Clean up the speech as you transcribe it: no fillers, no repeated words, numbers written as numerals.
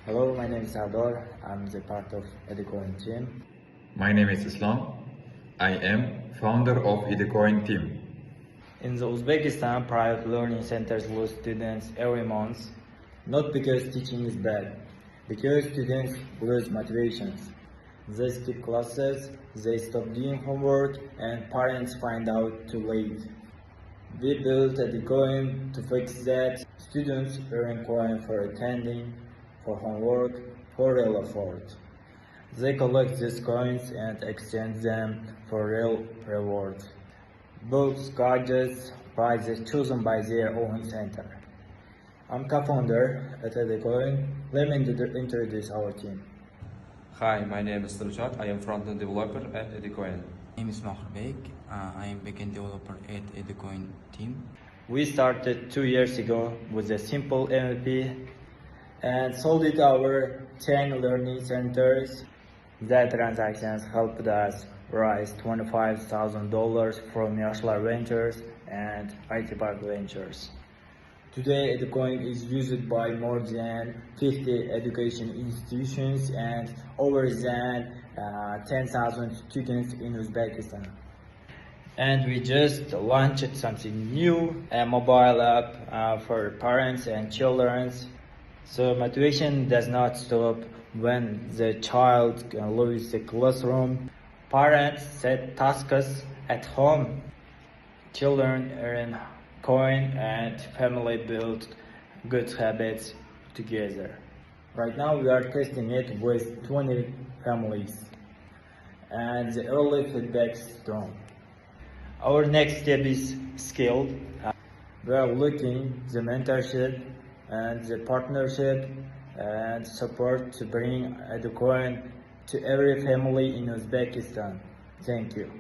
Hello, my name is Ador. I'm the part of Educoin team. My name is Islam. I am founder of Idecoin team. In the Uzbekistan, private learning centers lose students every month, not because teaching is bad, because students lose motivations. They skip classes, they stop doing homework, and parents find out too late. We built Educoin to fix that. Students earn coin for attending, for homework, for real effort. They collect these coins and exchange them for real rewards. Books, gadgets, prizes chosen by their own center. I'm co-founder at Educoin. Let me introduce our team. Hi, my name is Rujat. I am front-end developer at Educoin. My name is Mahrbek. I am backend developer at Educoin team. We started 2 years ago with a simple MVP and sold it our 10 learning centers. That transactions helped us raise $25,000 from Yashlar Ventures and IT Park Ventures. Today, Educoin is used by more than 50 education institutions and over than 10,000 students in Uzbekistan. And we just launched something new, a mobile app for parents and children. So motivation does not stop when the child leaves the classroom. Parents set tasks at home. Children earn coin and family build good habits together. Right now we are testing it with 20 families and the early feedback is strong. Our next step is scale. We are looking the mentorship and the partnership and support to bring Educoin to every family in Uzbekistan. Thank you.